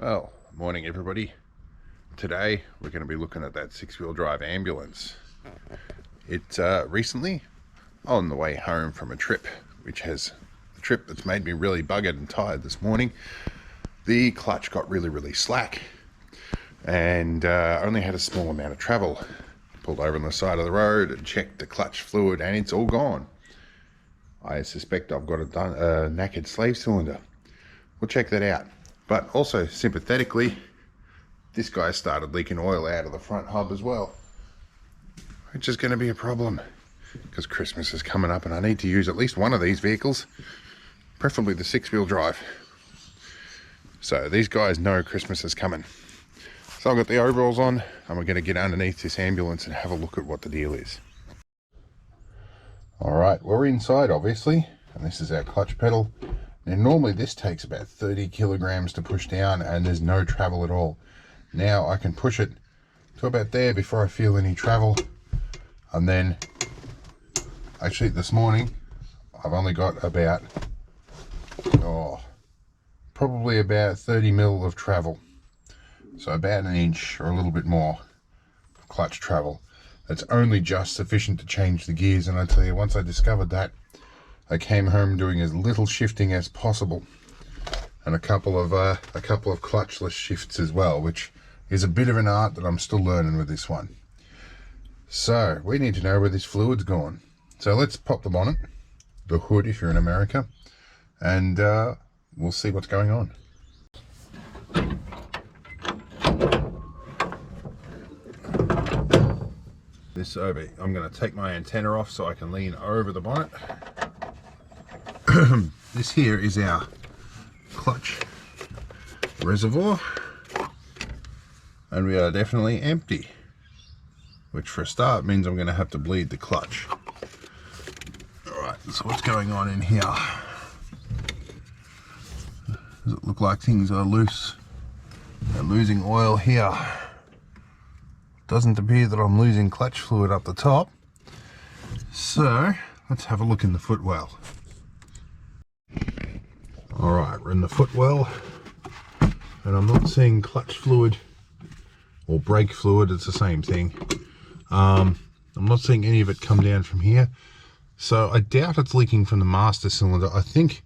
Well, morning everybody. Today we're going to be looking at that six-wheel drive ambulance. It's recently on the way home from a trip, which has a trip that's made me really buggered and tired this morning. The clutch got really slack and only had a small amount of travel. Pulled over on the side of the road and checked the clutch fluid and it's all gone. I suspect I've got a knackered slave cylinder. We'll check that out. But also, sympathetically, this guy started leaking oil out of the front hub as well, which is going to be a problem because Christmas is coming up and I need to use at least one of these vehicles, preferably the six-wheel drive. So these guys know Christmas is coming. So I've got the overalls on and we're going to get underneath this ambulance and have a look at what the deal is. Alright, we're inside obviously, and this is our clutch pedal. Now normally this takes about 30 kilograms to push down and there's no travel at all. Now I can push it to about there before I feel any travel. And then, actually this morning, I've only got about, probably about 30 mil of travel. So about an inch or a little bit more of clutch travel. That's only just sufficient to change the gears, and I tell you, once I discovered that, I came home doing as little shifting as possible, and a couple of clutchless shifts as well, which is a bit of an art that I'm still learning with this one. So we need to know where this fluid's gone. So let's pop the bonnet, the hood if you're in America, and we'll see what's going on. This over, I'm going to take my antenna off so I can lean over the bonnet. This here is our clutch reservoir and we are definitely empty, which for a start means I'm going to have to bleed the clutch. Alright, so what's going on in here? Does it look like things are loose and losing oil here? Doesn't appear that I'm losing clutch fluid up the top, so let's have a look in the footwell. Alright, we're in the footwell and I'm not seeing clutch fluid or brake fluid, it's the same thing. I'm not seeing any of it come down from here, so I doubt it's leaking from the master cylinder. I think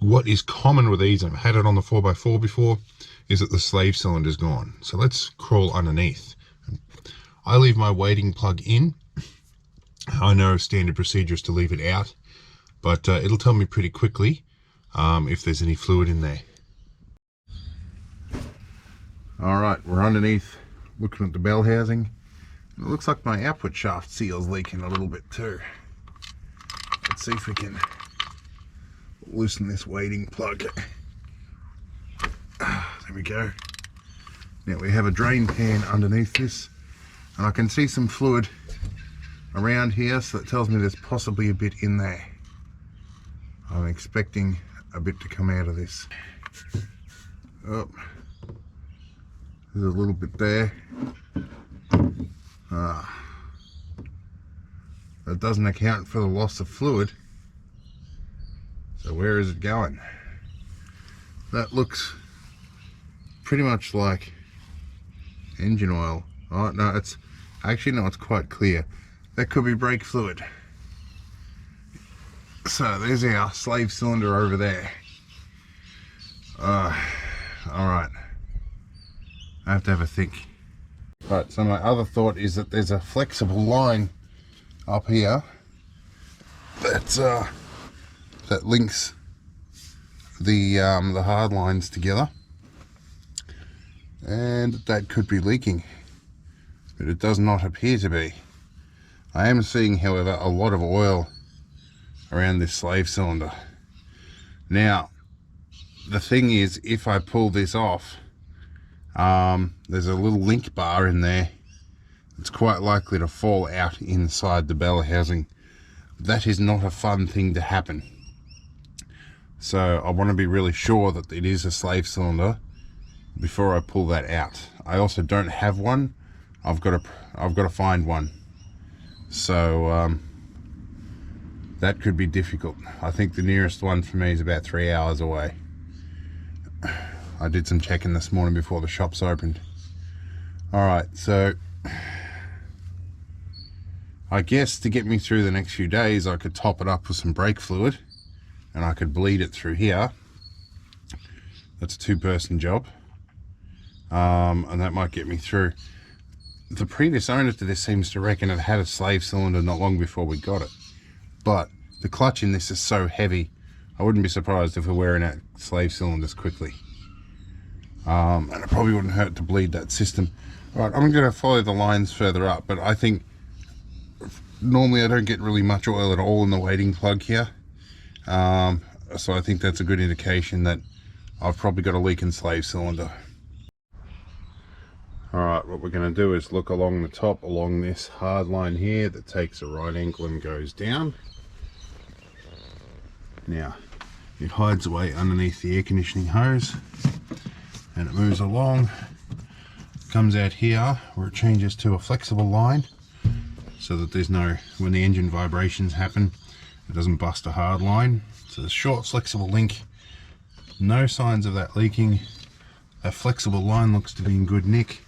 what is common with these, I've had it on the 4x4 before, is that the slave cylinder is gone. So let's crawl underneath. I leave my wading plug in. I know standard procedure is to leave it out, but it'll tell me pretty quickly if there's any fluid in there. Alright, we're underneath looking at the bell housing. It looks like my output shaft seal's leaking a little bit too. Let's see if we can loosen this wading plug. There we go. Now we have a drain pan underneath this and I can see some fluid around here, so that tells me there's possibly a bit in there. I'm expecting a bit to come out of this. Oh, there's a little bit there. That doesn't account for the loss of fluid. So where is it going? That looks pretty much like engine oil. Oh no, it's actually, no, it's quite clear. That could be brake fluid. So there's our slave cylinder over there. Alright, I have to have a think. Right, so my other thought is that there's a flexible line up here that links the hard lines together, and that could be leaking, but it does not appear to be. I am seeing, however, a lot of oil around this slave cylinder. Now, the thing is, if I pull this off, there's a little link bar in there. It's quite likely to fall out inside the bell housing. That is not a fun thing to happen. So I want to be really sure that it is a slave cylinder before I pull that out. I also don't have one. I've got to find one. So that could be difficult. I think the nearest one for me is about 3 hours away. I did some checking this morning before the shops opened. Alright, so I guess to get me through the next few days I could top it up with some brake fluid and I could bleed it through here. That's a 2-person job, and that might get me through. The previous owner to this seems to reckon it had a slave cylinder not long before we got it, but the clutch in this is so heavy I wouldn't be surprised if we're wearing out slave cylinders quickly, and it probably wouldn't hurt to bleed that system. Right, I'm going to follow the lines further up, but I think normally I don't get really much oil at all in the wading plug here, so I think that's a good indication that I've probably got a leak in slave cylinder. Alright, what we're going to do is look along the top, along this hard line here that takes a right angle and goes down. Now, it hides away underneath the air conditioning hose and it moves along, comes out here where it changes to a flexible line so that there's no, when the engine vibrations happen, it doesn't bust a hard line. So the short flexible link, no signs of that leaking. That flexible line looks to be in good nick.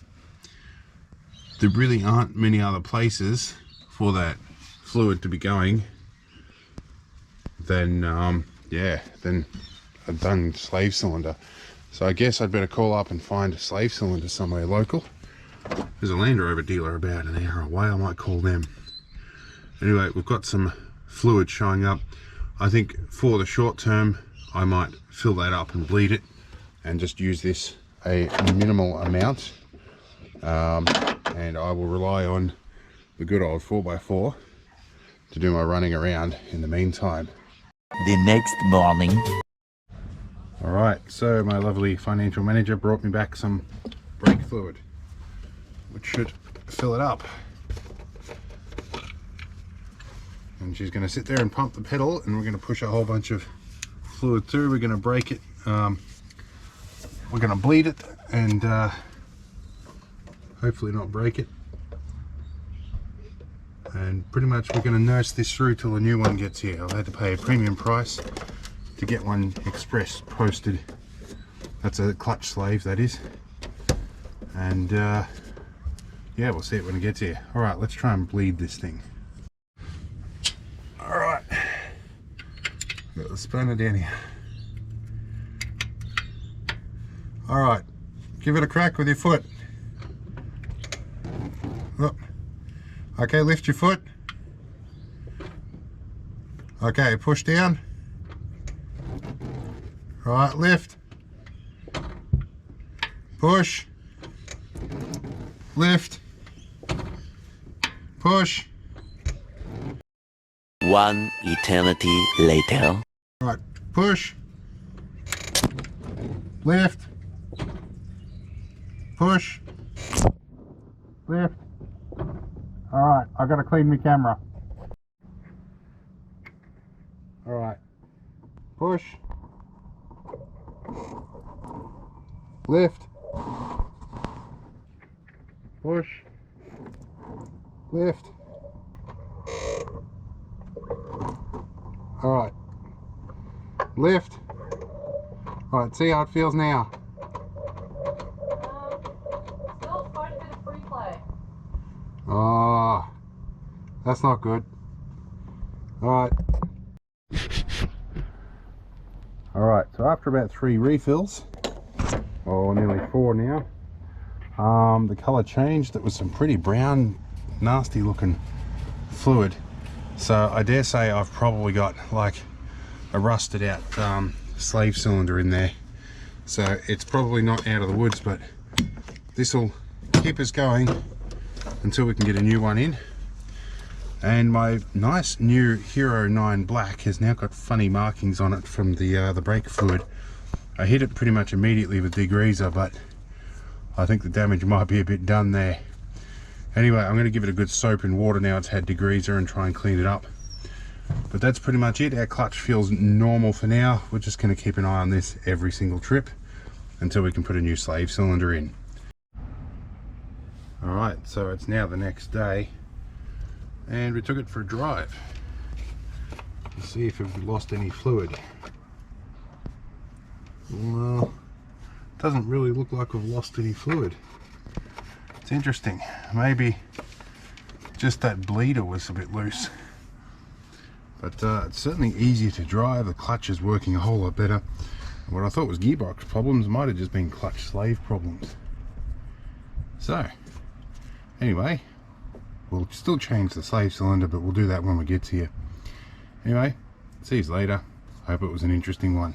There really aren't many other places for that fluid to be going than than a done slave cylinder. So I guess I'd better call up and find a slave cylinder somewhere local. There's a Land Rover dealer about an hour away, I might call them. Anyway, we've got some fluid showing up. I think for the short term I might fill that up and bleed it and just use this a minimal amount, and I will rely on the good old 4x4 to do my running around in the meantime. The next morning. Alright, so my lovely financial manager brought me back some brake fluid, which should fill it up. And she's going to sit there and pump the pedal, and we're going to push a whole bunch of fluid through. We're going to break it, we're going to bleed it, and hopefully not break it. And pretty much we're going to nurse this through till the new one gets here. I've had to pay a premium price to get one express posted. That's a clutch slave, that is. And yeah, we'll see it when it gets here. Alright, let's try and bleed this thing. Alright, got the spanner down here. Alright, give it a crack with your foot. Look. Okay, lift your foot. Okay, push down. Right, lift. Push. Lift. Push. One eternity later. Right, push. Lift. Push. Lift. Alright, I've got to clean my camera. Alright. Push. Lift. Push. Lift. Alright. Lift. Alright, see how it feels now. Still quite a bit of free play. Oh, that's not good. Alright. Alright, so after about 3 refills, or nearly 4 now, the colour changed. It was some pretty brown, nasty looking fluid. So I dare say I've probably got like a rusted out slave cylinder in there. So it's probably not out of the woods, but this will keep us going until we can get a new one in. And my nice new Hero 9 Black has now got funny markings on it from the brake fluid. I hit it pretty much immediately with degreaser, but I think the damage might be a bit done there. Anyway, I'm going to give it a good soap in water now it's had degreaser and try and clean it up. But that's pretty much it. Our clutch feels normal for now. We're just going to keep an eye on this every single trip until we can put a new slave cylinder in. Alright, so it's now the next day and we took it for a drive to see if we've lost any fluid. Well, doesn't really look like we've lost any fluid. It's interesting. Maybe just that bleeder was a bit loose. But it's certainly easier to drive. The clutch is working a whole lot better. What I thought was gearbox problems might have just been clutch slave problems. So, anyway, we'll still change the slave cylinder, but we'll do that when we get here. Anyway, see you later. Hope it was an interesting one.